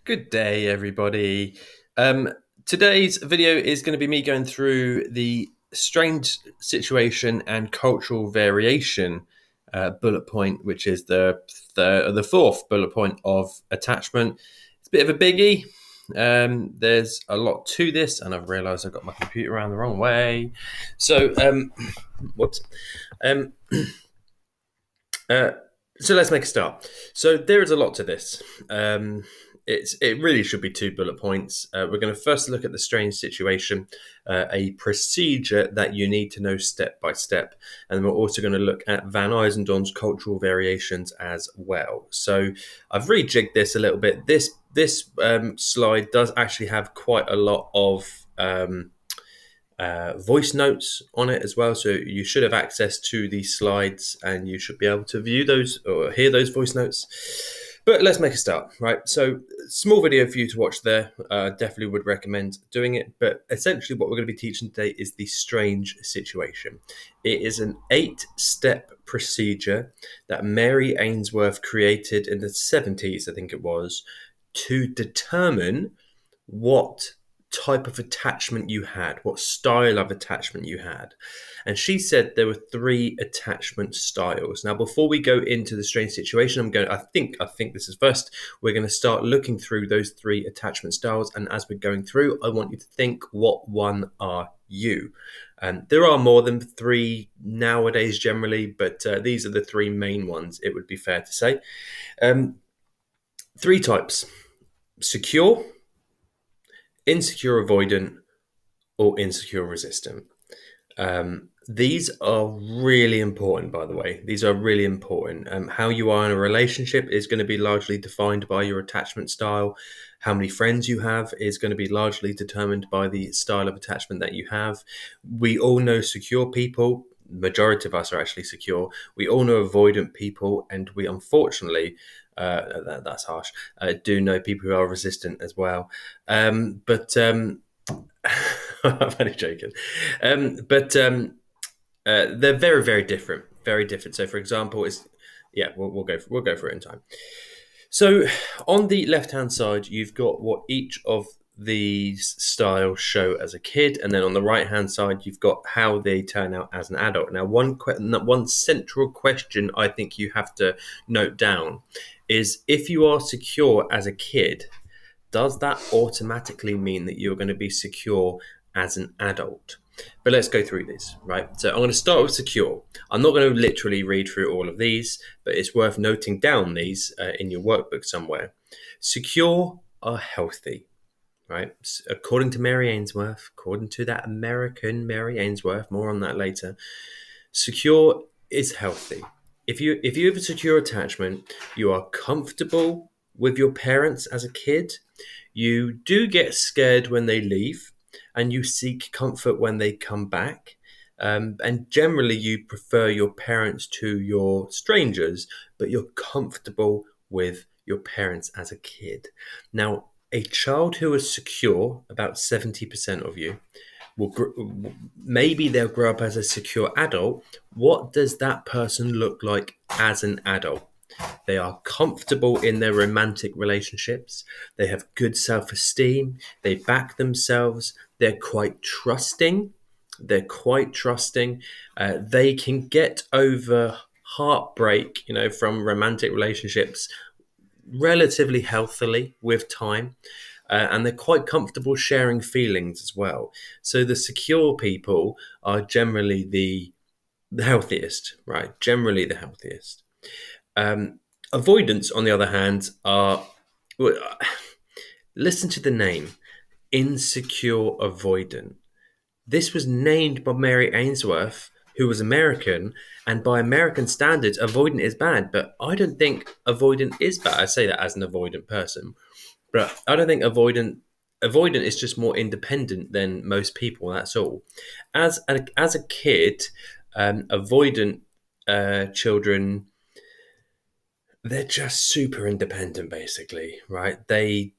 Good day, everybody. Today's video is going to be me going through the strange situation and cultural variation bullet point, which is the fourth bullet point of attachment. It's a bit of a biggie. There's a lot to this, and I've realised I've got my computer around the wrong way. So, whoops. So let's make a start. So there is a lot to this. It really should be 2 bullet points. We're going to first look at the strange situation, a procedure that you need to know step by step. And then we're also going to look at Van Ijzendoorn's cultural variations as well. So I've rejigged this a little bit. This slide does actually have quite a lot of voice notes on it as well, so you should have access to these slides and you should be able to view those or hear those voice notes. But let's make a start, right? So small video for you to watch there. Definitely would recommend doing it. But essentially what we're going to be teaching today is the strange situation. It is an 8-step procedure that Mary Ainsworth created in the 70s, I think it was, to determine what type of attachment you had, what style of attachment you had. And she said there were 3 attachment styles. Now, before we go into the strange situation, I think this is first, we're going to start looking through those 3 attachment styles. And as we're going through, I want you to think, what one are you? There are more than 3 nowadays generally, but these are the 3 main ones, it would be fair to say. 3 types: secure, insecure avoidant, or insecure resistant. These are really important, by the way. These are really important. How you are in a relationship is going to be largely defined by your attachment style. How many friends you have is going to be largely determined by the style of attachment that you have. We all know secure people. Majority of us are actually secure. We all know avoidant people, and we unfortunately, that's harsh, do know people who are resistant as well. I'm only joking. They're very, very different. Very different. So, for example, we'll go for it in time. So, on the left-hand side, you've got what each of these styles show as a kid, and then on the right-hand side, you've got how they turn out as an adult. Now, one central question I think you have to note down is, if you are secure as a kid, does that automatically mean that you're going to be secure as an adult? But let's go through these, right? So I'm going to start with secure. I'm not going to literally read through all of these, but it's worth noting down these in your workbook somewhere. Secure are healthy, right? According to Mary Ainsworth, according to that American Mary Ainsworth, more on that later, secure is healthy. If you have a secure attachment, you are comfortable with your parents as a kid. You do get scared when they leave, and you seek comfort when they come back. And generally, you prefer your parents to your strangers, but you're comfortable with your parents as a kid. Now, a child who is secure, about 70% of you, maybe they'll grow up as a secure adult. What does that person look like as an adult? They are comfortable in their romantic relationships. They have good self-esteem. They back themselves. They're quite trusting. They can get over heartbreak, from romantic relationships relatively healthily with time. And they're quite comfortable sharing feelings as well. So the secure people are generally the healthiest, right? Generally the healthiest. Avoidance, on the other hand, listen to the name, insecure avoidant. This was named by Mary Ainsworth, who was American, and by American standards, avoidant is bad, but I don't think avoidant is bad. I say that as an avoidant person, but I don't think avoidant is just more independent than most people, that's all. As a kid, avoidant children, they're just super independent, basically, right? They're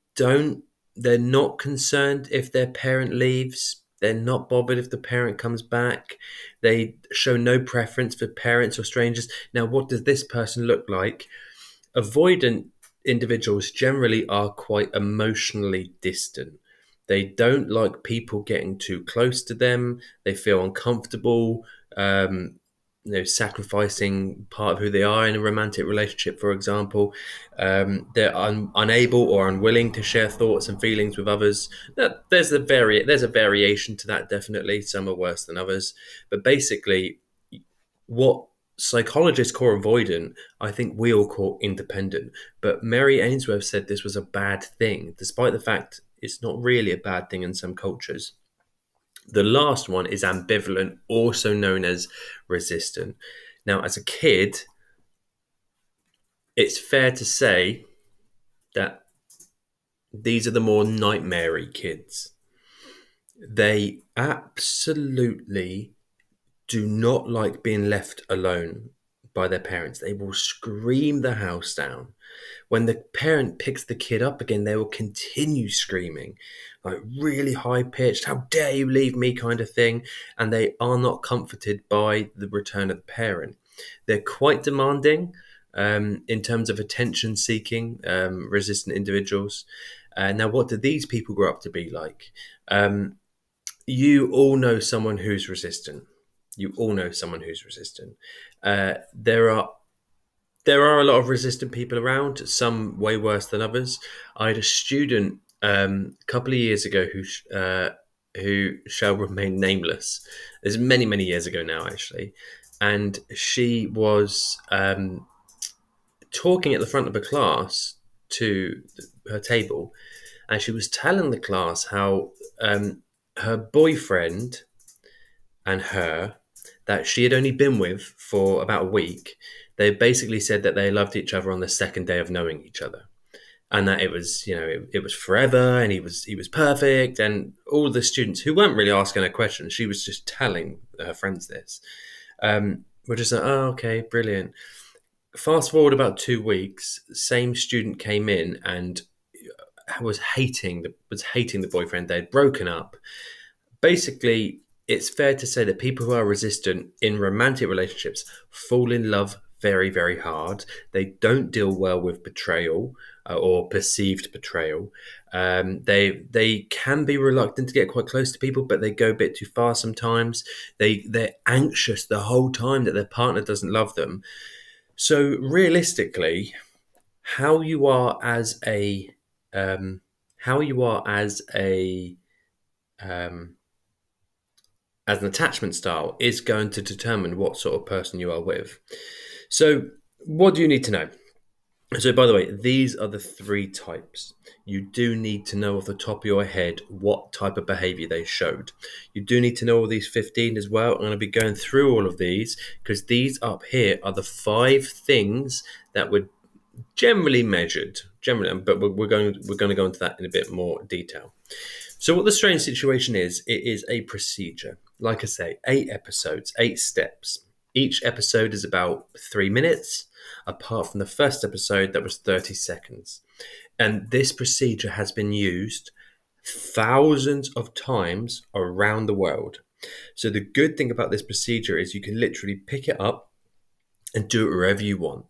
not concerned if their parent leaves. They're not bothered if the parent comes back. They show no preference for parents or strangers. Now, what does this person look like? Avoidant individuals generally are quite emotionally distant. They don't like people getting too close to them. They feel uncomfortable, sacrificing part of who they are in a romantic relationship, for example. They're unable or unwilling to share thoughts and feelings with others. There's a variation to that, definitely. Some are worse than others. But basically, what psychologists call avoidant, I think we all call independent. But Mary Ainsworth said this was a bad thing, despite the fact it's not really a bad thing in some cultures. The last one is ambivalent, also known as resistant. Now, as a kid, it's fair to say that these are the more nightmare-y kids. They absolutely do not like being left alone by their parents. They will scream the house down. When the parent picks the kid up again, they will continue screaming, like really high pitched, "How dare you leave me," kind of thing. And they are not comforted by the return of the parent. They're quite demanding in terms of attention seeking, resistant individuals. Now, what do these people grow up to be like? You all know someone who's resistant. You all know someone who's resistant. There are a lot of resistant people around, some way worse than others. I had a student a couple of years ago who shall remain nameless. It's many, many years ago now, actually. And she was talking at the front of a class to her table, and she was telling the class how her boyfriend and her, that she had only been with for about a week, they basically said that they loved each other on the second day of knowing each other, and that it was, it was forever, and he was perfect, and all the students who weren't really asking her questions, she was just telling her friends this. We're just like, oh, okay, brilliant. Fast forward about 2 weeks, same student came in and was hating the boyfriend. They'd broken up. Basically, it's fair to say that people who are resistant in romantic relationships fall in love very, very hard. They don't deal well with betrayal or perceived betrayal. They can be reluctant to get quite close to people, but they go a bit too far sometimes. They're anxious the whole time that their partner doesn't love them. So realistically, how you are as a how you are as an attachment style is going to determine what sort of person you are with. So what do you need to know? So, by the way, these are the 3 types. You do need to know off the top of your head what type of behavior they showed. You do need to know all these 15 as well. I'm going to be going through all of these because these up here are the 5 things that were generally measured. But we're going to go into that in a bit more detail. So what the strange situation is, it is a procedure. Like I say, 8 episodes, 8 steps. Each episode is about 3 minutes, apart from the first episode that was 30 seconds. And this procedure has been used thousands of times around the world. So the good thing about this procedure is you can literally pick it up and do it wherever you want.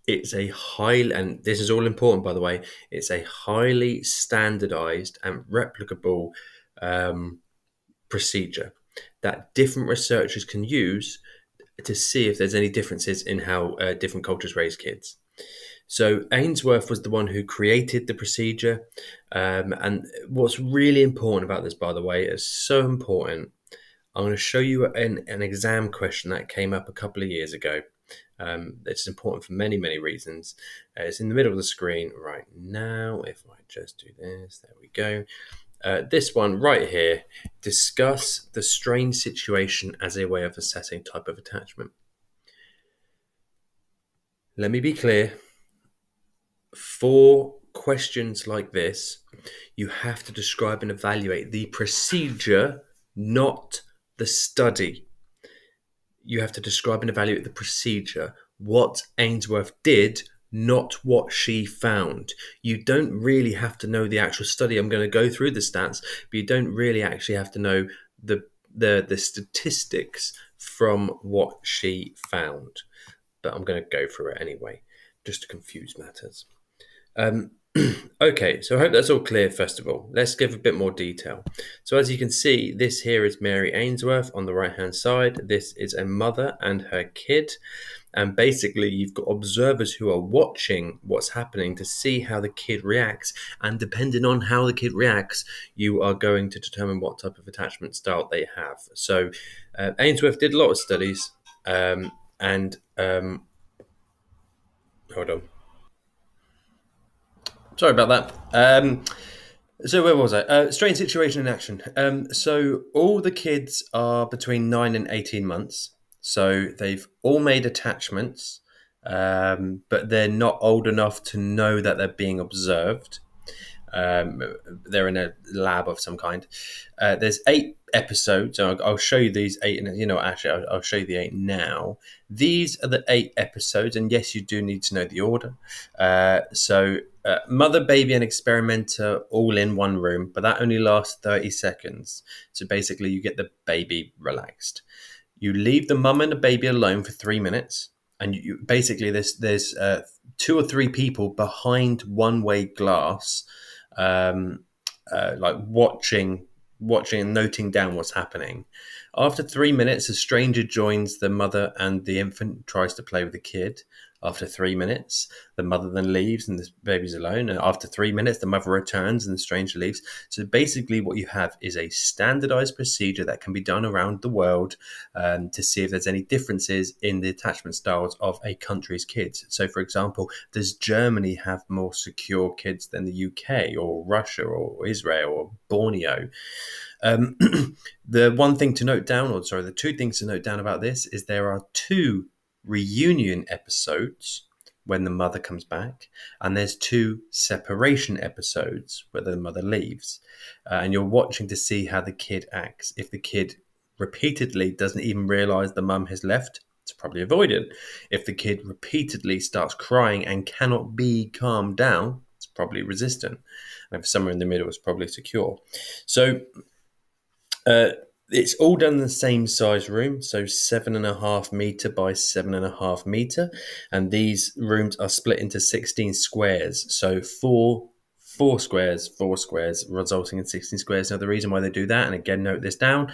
It's a and this is all important, by the way, it's a highly standardized and replicable procedure that different researchers can use to see if there's any differences in how different cultures raise kids. So Ainsworth was the one who created the procedure. And what's really important about this, by the way, is so important. I'm going to show you an exam question that came up a couple of years ago. It's important for many, many reasons. It's in the middle of the screen right now. If I just do this, there we go. This one right here, discuss the strange situation as a way of assessing type of attachment. Let me be clear. For questions like this, you have to describe and evaluate the procedure, not the study. You have to describe and evaluate the procedure, what Ainsworth did, not what she found. You don't really have to know the actual study. I'm going to go through the stats, but you don't really actually have to know the statistics from what she found. But I'm going to go through it anyway, just to confuse matters. Okay, so I hope that's all clear. First of all, let's give a bit more detail. So as you can see, this here is Mary Ainsworth on the right hand side. This is a mother and her kid. And basically, you've got observers who are watching what's happening to see how the kid reacts. And depending on how the kid reacts, you are going to determine what type of attachment style they have. So Ainsworth did a lot of studies. And hold on. Sorry about that. So where was I? Strange situation in action. So all the kids are between 9 and 18 months. So they've all made attachments, but they're not old enough to know that they're being observed. Um, they're in a lab of some kind. There's 8 episodes. So I'll show you these 8. And actually, I'll show you the 8 now. These are the 8 episodes, and yes, you do need to know the order. Mother, baby, and experimenter all in one room, but that only lasts 30 seconds. So basically, you get the baby relaxed. You leave the mum and the baby alone for 3 minutes, and basically there's 2 or 3 people behind one-way glass, like watching and noting down what's happening. After 3 minutes, a stranger joins the mother and the infant tries to play with the kid. After 3 minutes, the mother then leaves and the baby's alone. And after 3 minutes, the mother returns and the stranger leaves. So basically what you have is a standardized procedure that can be done around the world to see if there's any differences in the attachment styles of a country's kids. So for example, does Germany have more secure kids than the UK or Russia or Israel or Borneo? The one thing to note down, or sorry, the 2 things to note down about this is there are 2 reunion episodes when the mother comes back, and there's 2 separation episodes where the mother leaves, and you're watching to see how the kid acts. If the kid repeatedly doesn't even realize the mum has left, it's probably avoidant. If the kid repeatedly starts crying and cannot be calmed down, it's probably resistant. And if somewhere in the middle, it's probably secure. So it's all done in the same size room, so 7.5 meter by 7.5 meter, and these rooms are split into 16 squares. So four squares, resulting in 16 squares. Now, the reason why they do that, and again, note this down,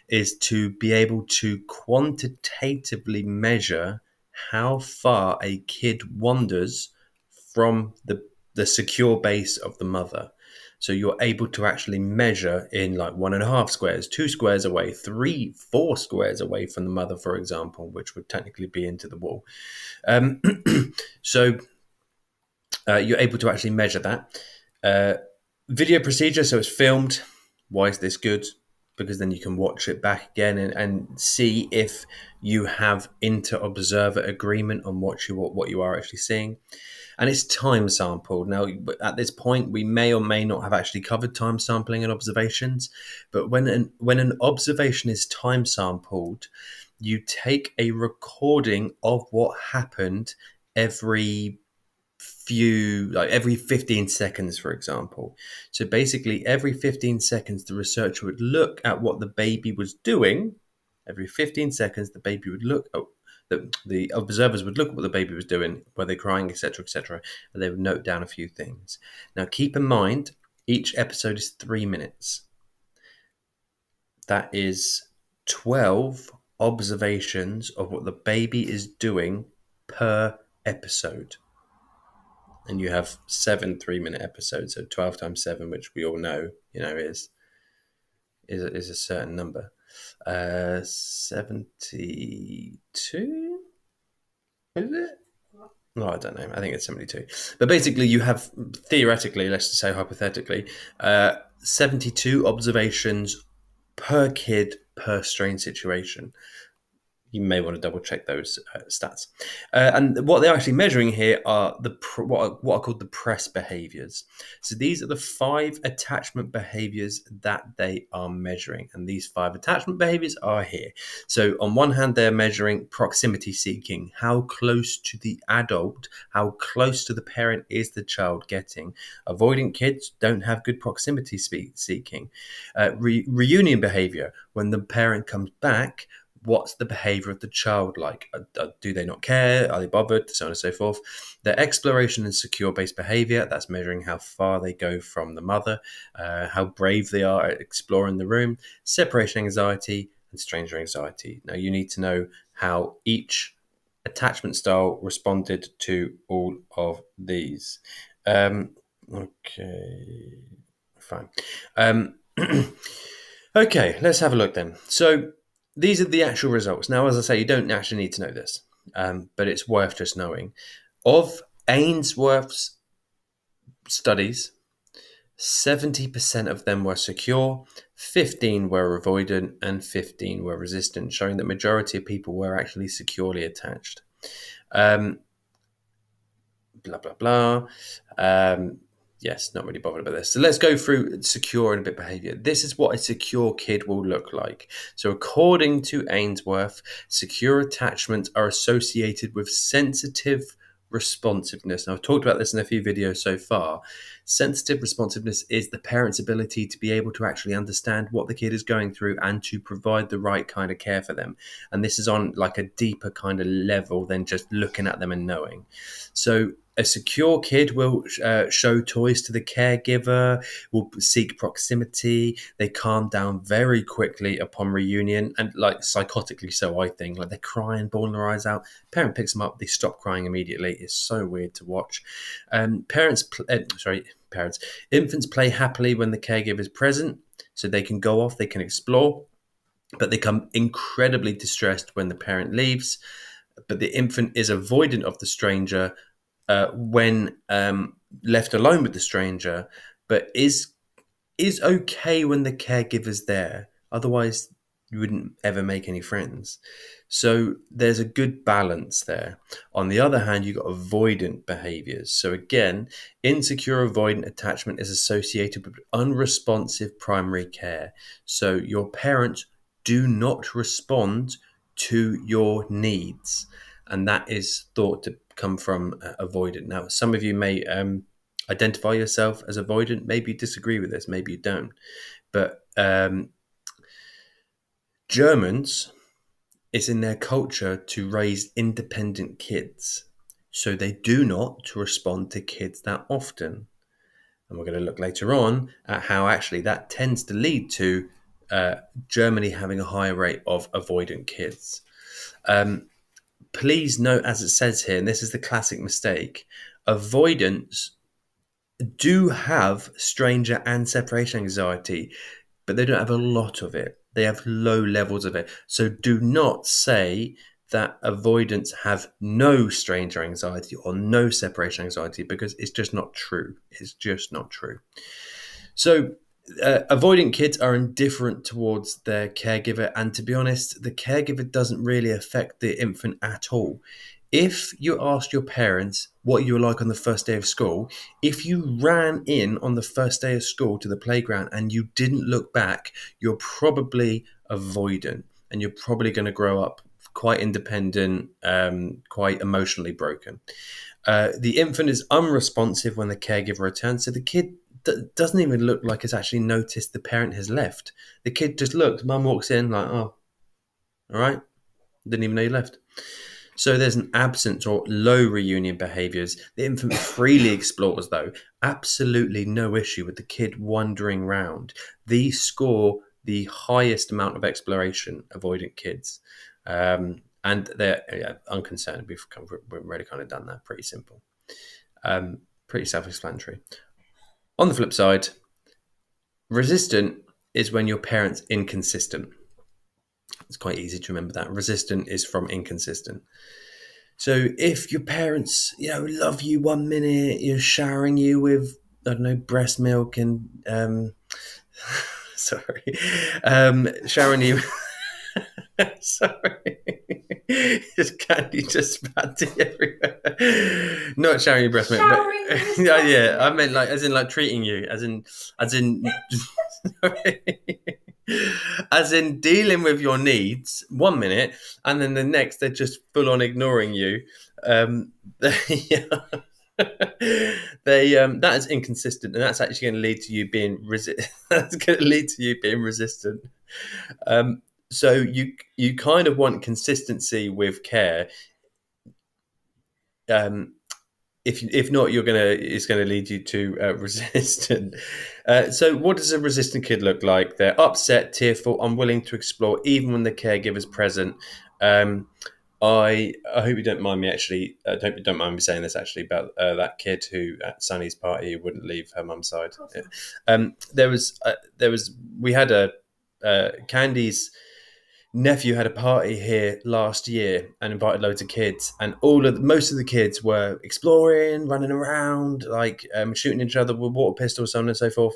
is to be able to quantitatively measure how far a kid wanders from the secure base of the mother. So you're able to actually measure in like 1.5 squares, 2 squares away, 3, 4 squares away from the mother, for example, which would technically be into the wall. So you're able to actually measure that. Video procedure, so it's filmed. Why is this good? Because then you can watch it back again and see if you have inter-observer agreement on what you are actually seeing. And it's time sampled. Now, at this point, we may or may not have actually covered time sampling and observations. But when an observation is time sampled, you take a recording of what happened every 15 seconds, for example. So basically, every 15 seconds, the researcher would look at what the baby was doing. Every 15 seconds, the baby would look at the observers would look at what the baby was doing, were they crying, etc., and they would note down a few things. Now, keep in mind, each episode is 3 minutes. That is 12 observations of what the baby is doing per episode. And you have 7 3-minute episodes, so 12 times 7, which we all know, is a certain number. 72, is it? No, I don't know. I think it's 72. But basically, you have, theoretically, let's just say hypothetically, 72 observations per kid per strain situation. You may want to double check those stats. And what they're actually measuring here are what are called the P.R.E.S.S behaviors. So these are the 5 attachment behaviors that they are measuring. And these 5 attachment behaviors are here. So on one hand, they're measuring proximity seeking. How close to the adult, how close to the parent is the child getting? Avoidant kids don't have good proximity seeking. Reunion behavior, when the parent comes back, what's the behavior of the child like? Do they not care? Are they bothered? So on and so forth. Their exploration and secure-based behavior, that's measuring how far they go from the mother, how brave they are at exploring the room. Separation anxiety and stranger anxiety. Now, you need to know how each attachment style responded to all of these. Okay, fine. Okay, let's have a look then. So these are the actual results. Now, as I say, you don't actually need to know this, but it's worth just knowing. Of Ainsworth's studies, 70% of them were secure, 15 were avoidant, and 15 were resistant, showing that majority of people were actually securely attached. Blah, blah, blah. Yes, not really bothered about this. So let's go through secure and a bit behavior. This is what a secure kid will look like. So according to Ainsworth, secure attachments are associated with sensitive responsiveness. Now, I've talked about this in a few videos so far. Sensitive responsiveness is the parent's ability to be able to actually understand what the kid is going through and to provide the right kind of care for them. And this is on like a deeper kind of level than just looking at them and knowing. So a secure kid will show toys to the caregiver, will seek proximity. They calm down very quickly upon reunion, and like psychotically so, I think. Like they're crying, bawling their eyes out. Parent picks them up, they stop crying immediately. It's so weird to watch. Infants play happily when the caregiver is present, so they can go off, they can explore, but they become incredibly distressed when the parent leaves. But the infant is avoidant of the stranger when left alone with the stranger, but is okay when the caregiver's there. Otherwise, you wouldn't ever make any friends. So there's a good balance there. On the other hand, you've got avoidant behaviors. So again, insecure avoidant attachment is associated with unresponsive primary care. So your parents do not respond to your needs. And that is thought to come from avoidant. Now, some of you may identify yourself as avoidant. Maybe you disagree with this. Maybe you don't. But Germans, it's in their culture to raise independent kids. So they do not respond to kids that often. And we're going to look later on at how actually that tends to lead to Germany having a higher rate of avoidant kids. Please note, as it says here, and this is the classic mistake, avoidants do have stranger and separation anxiety, but they don't have a lot of it. They have low levels of it. So do not say that avoidants have no stranger anxiety or no separation anxiety, because it's just not true. It's just not true. So avoidant kids are indifferent towards their caregiver, and to be honest, the caregiver doesn't really affect the infant at all. If you asked your parents what you were like on the first day of school, if you ran in on the first day of school to the playground and you didn't look back, you're probably avoidant, and you're probably going to grow up quite independent, quite emotionally broken. The infant is unresponsive when the caregiver returns, so the kid doesn't even look like it's actually noticed the parent has left. The kid just looks, mum walks in like, oh, all right, didn't even know you left. So there's an absence or low reunion behaviours. The infant freely explores, though. Absolutely no issue with the kid wandering around. These score the highest amount of exploration, avoidant kids. And they're unconcerned. We've already kind of done that. Pretty simple. Pretty self-explanatory. On the flip side, resistant is when your parent's inconsistent. It's quite easy to remember that. Resistant is from inconsistent. So if your parents, love you one minute, you're showering you with, I don't know, breast milk and, showering you, sorry, just candy just spatting everywhere. Not showering you breast milk, but yeah, I meant like, as in like treating you, as in, sorry. As in dealing with your needs one minute, and then the next they're just full on ignoring you. That is inconsistent, and that's actually going to lead to you being resistant. So you kind of want consistency with care. If not, it's gonna lead you to resistant. So, what does a resistant kid look like? They're upset, tearful, unwilling to explore, even when the caregiver's present. Um, I hope you don't mind me actually. Don't mind me saying this actually about that kid who at Sunny's party wouldn't leave her mum's side. We had a Candy's nephew had a party here last year and invited loads of kids, and most of the kids were exploring, running around, like shooting each other with water pistols, so on and so forth,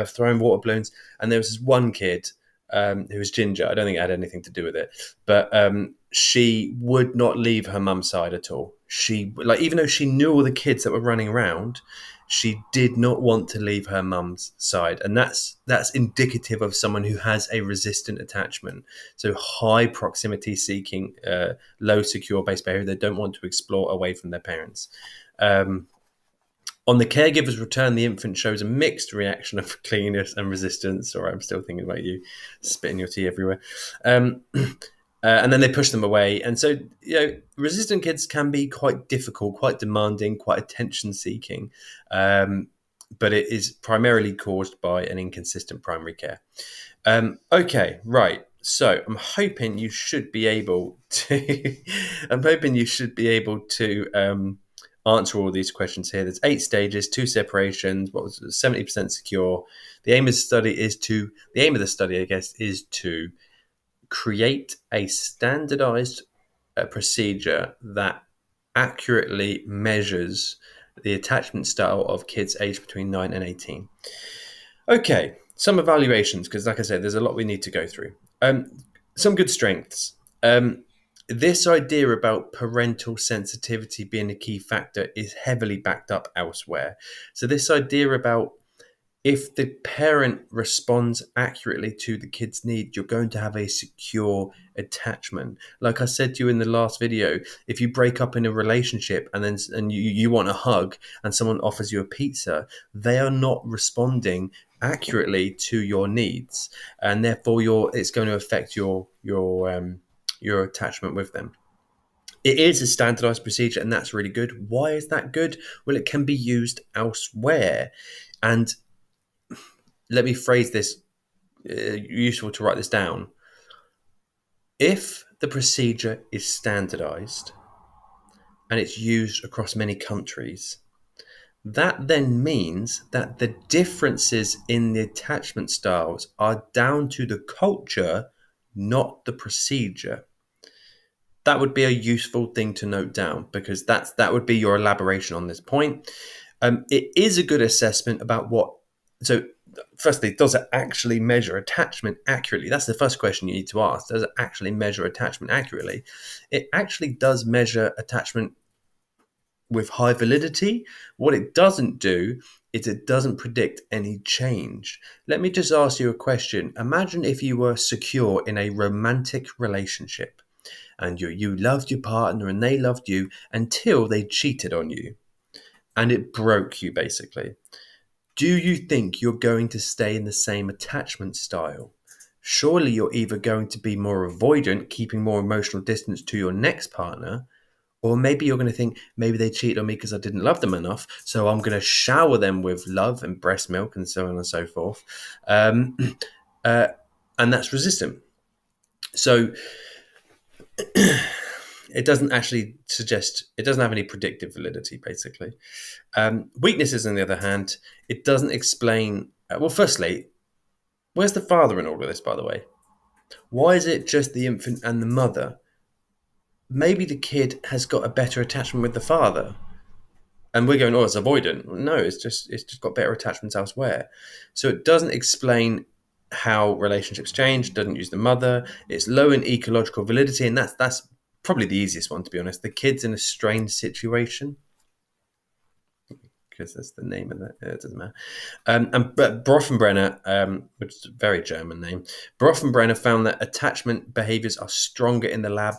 throwing water balloons. And there was this one kid who was ginger. I don't think it had anything to do with it, but she would not leave her mum's side at all. She, like, even though she knew all the kids that were running around, she did not want to leave her mum's side, and that's indicative of someone who has a resistant attachment. So high proximity seeking, low secure based behavior. They don't want to explore away from their parents. On the caregiver's return, the infant shows a mixed reaction of clinginess and resistance. Sorry, I'm still thinking about you spitting your tea everywhere. And then they push them away. And so, resistant kids can be quite difficult, quite demanding, quite attention-seeking. But it is primarily caused by an inconsistent primary care. Okay, right. So I'm hoping you should be able to. I'm hoping you should be able to answer all these questions here. There's 8 stages, 2 separations. What was it, 70% secure? The aim of the study, I guess, is to create a standardized procedure that accurately measures the attachment style of kids aged between 9 and 18. Okay, some evaluations, because like I said, there's a lot we need to go through. Some good strengths. This idea about parental sensitivity being a key factor is heavily backed up elsewhere. So this idea about if the parent responds accurately to the kid's need, you're going to have a secure attachment. Like I said to you in the last video, if you break up in a relationship and you want a hug and someone offers you a pizza, they are not responding accurately to your needs, and therefore it's going to affect your attachment with them. It is a standardized procedure, and that's really good. Why is that good? Well, it can be used elsewhere. And let me phrase this, useful to write this down. If the procedure is standardized and it's used across many countries, that then means that the differences in the attachment styles are down to the culture, not the procedure. That would be a useful thing to note down, because that would be your elaboration on this point. It is a good assessment about what. So, firstly, does it actually measure attachment accurately? That's the first question you need to ask. Does it actually measure attachment accurately? It actually does measure attachment with high validity. What it doesn't do is it doesn't predict any change. Let me just ask you a question. Imagine if you were secure in a romantic relationship and you loved your partner and they loved you until they cheated on you and it broke you, basically. Do you think you're going to stay in the same attachment style? Surely you're either going to be more avoidant, keeping more emotional distance to your next partner, or maybe you're going to think, maybe they cheated on me because I didn't love them enough, so I'm going to shower them with love and breast milk and so on and so forth. And that's resistant. So it doesn't actually it doesn't have any predictive validity, basically. Weaknesses, on the other hand, it doesn't explain. Well, firstly, where's the father in all of this, by the way? Why is it just the infant and the mother? Maybe the kid has got a better attachment with the father. And we're going, oh, it's avoidant. No, it's just got better attachments elsewhere. So it doesn't explain how relationships change, doesn't use the mother. It's low in ecological validity, and that's probably the easiest one, to be honest. The kid's in a strange situation, because that's the name of that. It doesn't matter. But Brofenbrenner, which is a very German name, Brofenbrenner found that attachment behaviors are stronger in the lab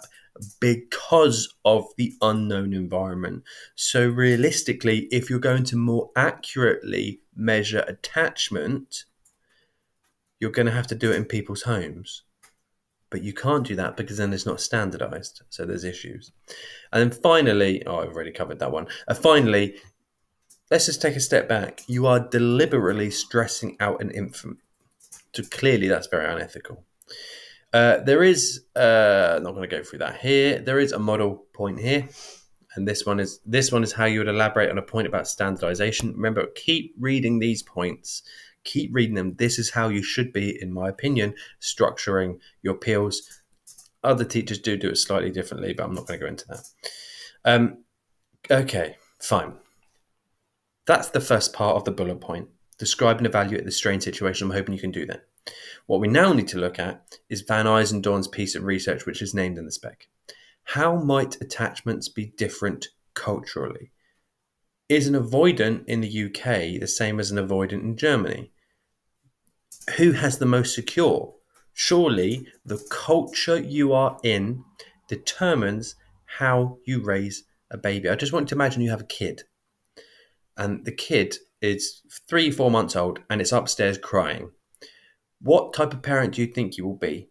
because of the unknown environment. So realistically, if you're going to more accurately measure attachment, you're going to have to do it in people's homes. But you can't do that because then it's not standardized. So there's issues. And then finally, oh, I've already covered that one. Finally, let's just take a step back. You are deliberately stressing out an infant. So clearly that's very unethical. There is, I'm not going to go through that here. There is a model point here. And this one is how you would elaborate on a point about standardization. Remember, keep reading these points. Keep reading them. This is how you should be, in my opinion, structuring your appeals. Other teachers do it slightly differently, but I'm not going to go into that. Okay, fine. That's the first part of the bullet point. Describe and evaluate the strain situation. I'm hoping you can do that. What we now need to look at is Van Ijzendoorn's piece of research, which is named in the spec. How might attachments be different culturally? Is an avoidant in the UK the same as an avoidant in Germany? Who has the most secure? Surely the culture you are in determines how you raise a baby. I just want to imagine you have a kid, and the kid is 3-4 months old and it's upstairs crying. What type of parent do you think you will be?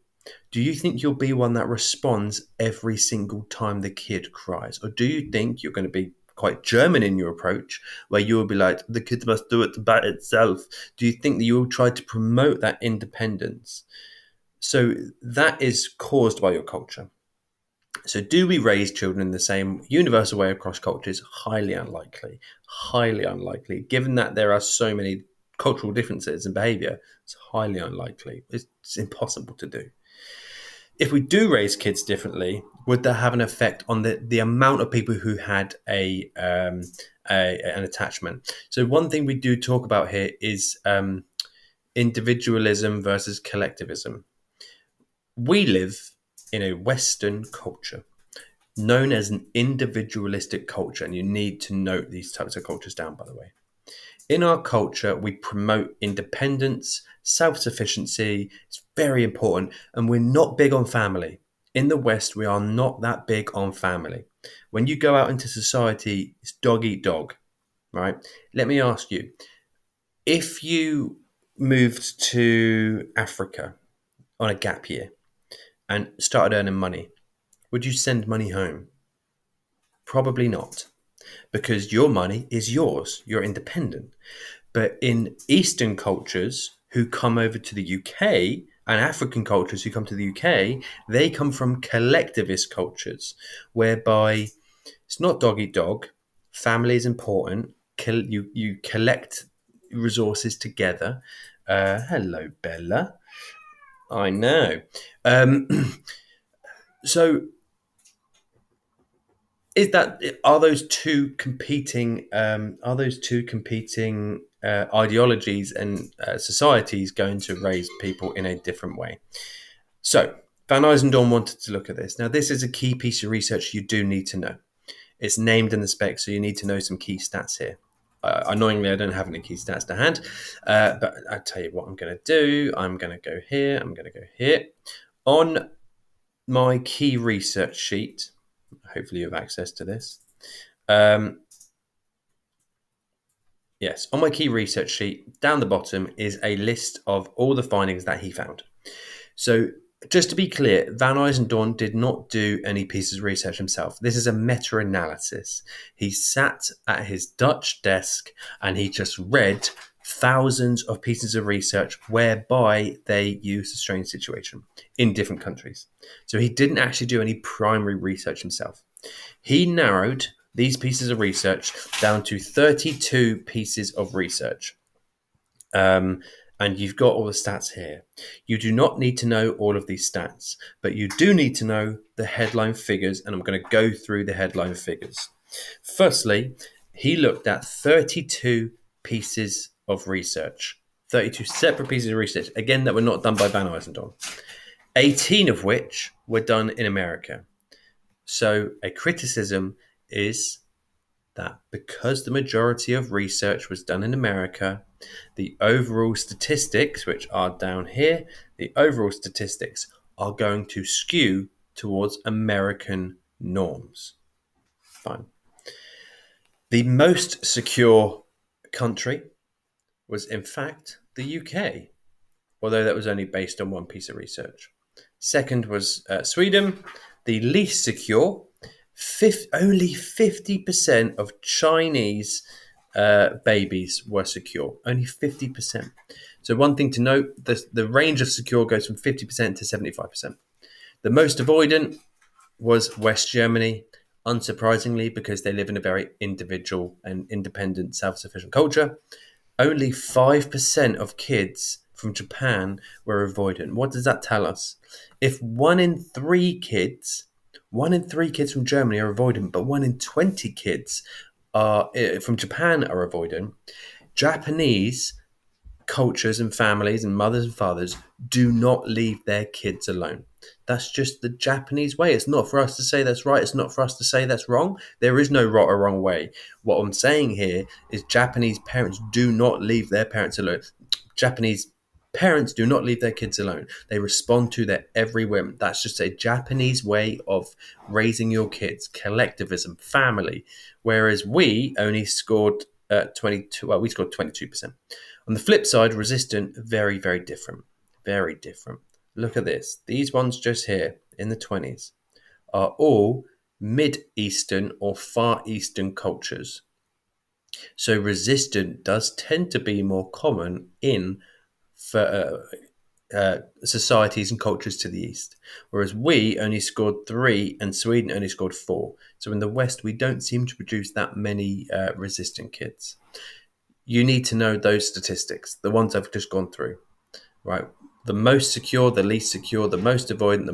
Do you think you'll be one that responds every single time the kid cries? Or do you think you're going to be quite German in your approach, where you will be like, the kid must do it by itself? Do you think that you will try to promote that independence? So that is caused by your culture. So do we raise children in the same universal way across cultures? Highly unlikely. Highly unlikely. Given that there are so many cultural differences in behavior, it's highly unlikely. It's impossible to do. If we do raise kids differently, would that have an effect on the amount of people who had an attachment? So one thing we do talk about here is individualism versus collectivism. We live in a Western culture known as an individualistic culture, and you need to note these types of cultures down, by the way. In our culture, we promote independence, self-sufficiency. It's very important. And we're not big on family. In the West, we are not that big on family. When you go out into society, it's dog eat dog, right? Let me ask you, if you moved to Africa on a gap year and started earning money, would you send money home? Probably not. Because your money is yours. You're independent. But in Eastern cultures who come over to the UK and African cultures who come to the UK, they come from collectivist cultures whereby it's not dog eat dog. Family is important. You collect resources together. Hello, Bella. I know. So are those two competing ideologies and societies going to raise people in a different way? So Van Ijzendoorn wanted to look at this. Now, this is a key piece of research you do need to know. It's named in the spec, so you need to know some key stats here. Annoyingly, I don't have any key stats to hand, but I'll tell you what I'm going to do. I'm going to go here. I'm going to go here. On my key research sheet, hopefully you have access to this. Yes, on my key research sheet, down the bottom is a list of all the findings that he found. So just to be clear, Van Ijzendoorn did not do any pieces of research himself. This is a meta-analysis. He sat at his Dutch desk and he just read thousands of pieces of research whereby they use the strain situation in different countries. So he didn't actually do any primary research himself. He narrowed these pieces of research down to 32 pieces of research. And you've got all the stats here. You do not need to know all of these stats, but you do need to know the headline figures, and I'm going to go through the headline figures. Firstly, he looked at 32 pieces of research, 32 separate pieces of research, again, that were not done by Van Ijzendoorn, 18 of which were done in America. So a criticism is that because the majority of research was done in America, the overall statistics, which are down here, the overall statistics are going to skew towards American norms. Fine. The most secure country was, in fact, the UK, although that was only based on one piece of research. Second was Sweden. The least secure, only 50% of Chinese babies were secure. Only 50%. So one thing to note, the range of secure goes from 50% to 75%. The most avoidant was West Germany, unsurprisingly, because they live in a very individual and independent, self-sufficient culture. Only 5% of kids from Japan were avoidant. What does that tell us? If 1 in 3 kids from Germany are avoidant, but 1 in 20 kids from Japan are avoidant, Japanese cultures and families and mothers and fathers do not leave their kids alone. That's just the Japanese way. It's not for us to say that's right. It's not for us to say that's wrong. There is no right or wrong way. What I'm saying here is Japanese parents do not leave their parents alone. Japanese parents do not leave their kids alone. They respond to their every whim. That's just a Japanese way of raising your kids. Collectivism, family. Whereas we only scored 22. Well, we scored 22%. On the flip side, resistant, very, very different. Very different. Look at this. These ones just here in the 20s are all Mid-Eastern or Far Eastern cultures. So resistant does tend to be more common in societies and cultures to the east, whereas we only scored 3 and Sweden only scored 4. So in the West, we don't seem to produce that many resistant kids. You need to know those statistics, the ones I've just gone through, right? The most secure, the least secure, the most avoidant,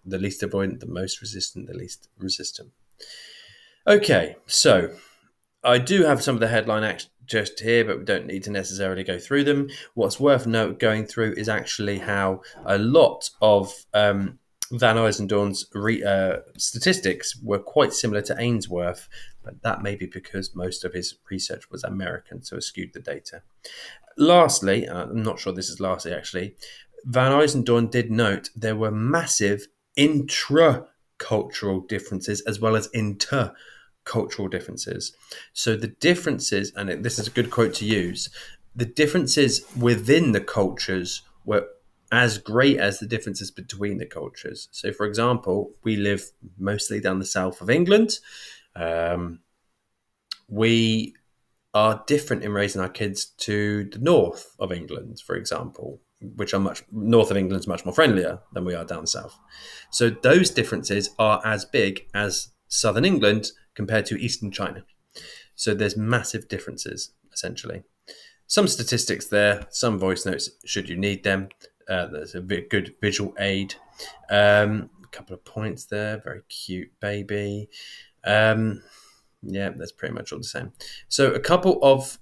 the least avoidant, the most resistant, the least resistant. Okay, so I do have some of the headline acts just here, but we don't need to necessarily go through them. What's worth going through is actually how a lot of Van Ijzendoorn's statistics were quite similar to Ainsworth, but that may be because most of his research was American, so it skewed the data. Lastly, I'm not sure this is lastly actually, Van Ijzendoorn did note there were massive intra-cultural differences as well as inter-cultural differences. So the differences, and this is a good quote to use, the differences within the cultures were as great as the differences between the cultures. So for example, we live mostly down the south of England. We are different in raising our kids to the north of England, for example, which are north of England is much more friendlier than we are down south. So those differences are as big as southern England compared to eastern China. So there's massive differences, essentially. Some statistics there, some voice notes should you need them. There's a good visual aid. A couple of points there, very cute baby. Yeah, that's pretty much all the same. So a couple of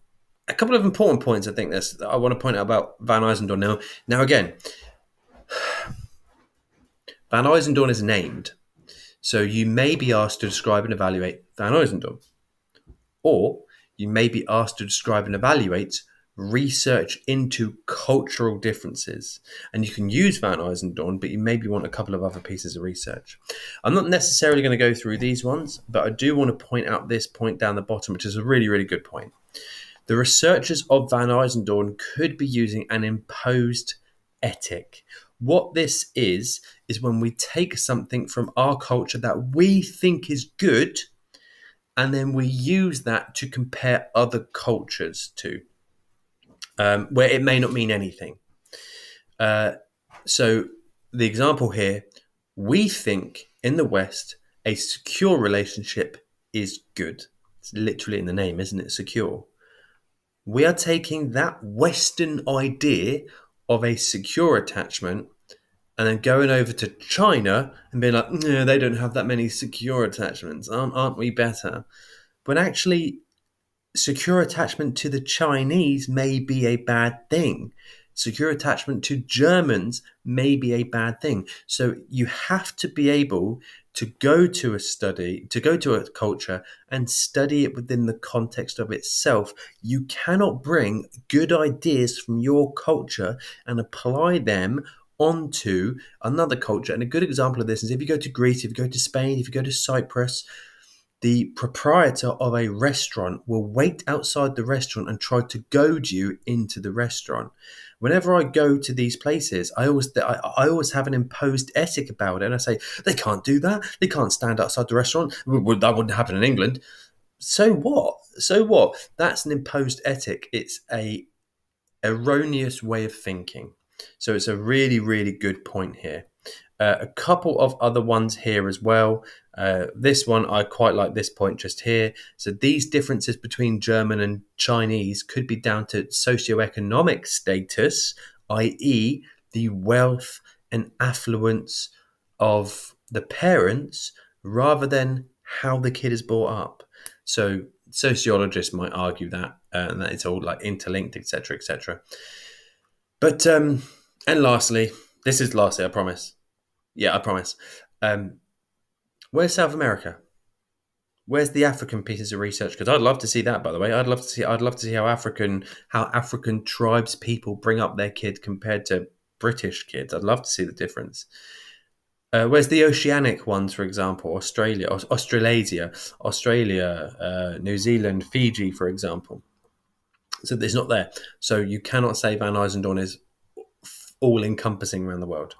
important points I think I want to point out about Van Ijzendoorn now. Now again, Van Ijzendoorn is named. So you may be asked to describe and evaluate Van Ijzendoorn. Or you may be asked to describe and evaluate research into cultural differences. And you can use Van Ijzendoorn, but you maybe want a couple of other pieces of research. I'm not necessarily going to go through these ones, but I do want to point out this point down the bottom, which is a really, really good point. The researchers of Van Ijzendoorn could be using an imposed ethic. What this is when we take something from our culture that we think is good, and then we use that to compare other cultures to, where it may not mean anything. So the example here, we think in the West, a secure relationship is good. It's literally in the name, isn't it? Secure. We are taking that Western idea of a secure attachment and then going over to China and being like, no, they don't have that many secure attachments. Aren't we better? But actually, secure attachment to the Chinese may be a bad thing. Secure attachment to Germans may be a bad thing. So you have to be able to go to a culture and study it within the context of itself. You cannot bring good ideas from your culture and apply them onto another culture. And a good example of this is if you go to Greece, if you go to Spain, if you go to Cyprus, the proprietor of a restaurant will wait outside the restaurant and try to goad you into the restaurant. Whenever I go to these places, I always have an imposed ethic about it, and I say they can't do that. They can't stand outside the restaurant. That wouldn't happen in England. So what? So what? That's an imposed ethic. It's a erroneous way of thinking. So it's a really, really good point here. A couple of other ones here as well. This one, I quite like this point just here. So these differences between German and Chinese could be down to socioeconomic status, i.e. the wealth and affluence of the parents, rather than how the kid is brought up. So sociologists might argue that, and that it's all like interlinked, etc., etc. But and lastly, I promise. Yeah, I promise. Where's South America? Where's the African pieces of research? Because I'd love to see that. By the way, I'd love to see how African tribes people bring up their kid compared to British kids. I'd love to see the difference. Where's the oceanic ones, for example? Australasia, New Zealand, Fiji, for example. So it's not there. So you cannot say Van Ijzendoorn is all-encompassing around the world.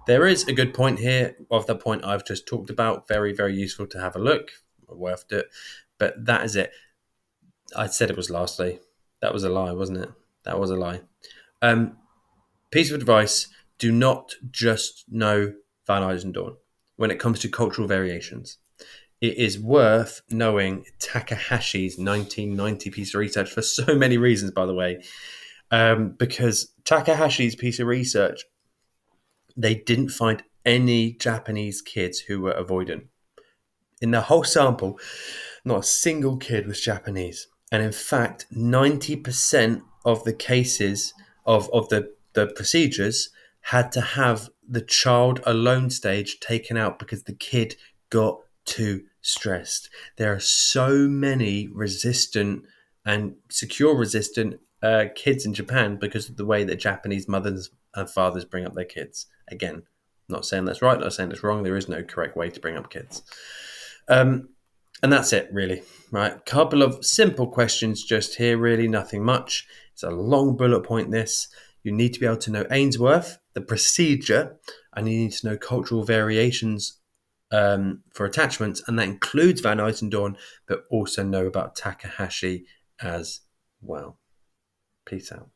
There is a good point here of the point I've just talked about. Very, very useful to have a look. Worth it. But that is it. I said it was lastly. That was a lie, wasn't it? That was a lie. Piece of advice. Do not just know Van Ijzendoorn when it comes to cultural variations. It is worth knowing Takahashi's 1990 piece of research for so many reasons, by the way. Because Takahashi's piece of research, they didn't find any Japanese kids who were avoidant. In the whole sample, not a single kid was Japanese. And in fact, 90% of the cases of the procedures had to have the child alone stage taken out because the kid got too stressed. There are so many resistant and secure resistant kids in Japan because of the way that Japanese mothers and fathers bring up their kids. Again, not saying that's right, not saying that's wrong. There is no correct way to bring up kids. And that's it, really. Right? Couple of simple questions just here, really, nothing much. It's a long bullet point, this. You need to be able to know Ainsworth, the procedure, and you need to know cultural variations for attachments, and that includes Van Ijzendoorn, but also know about Takahashi as well. Peace out.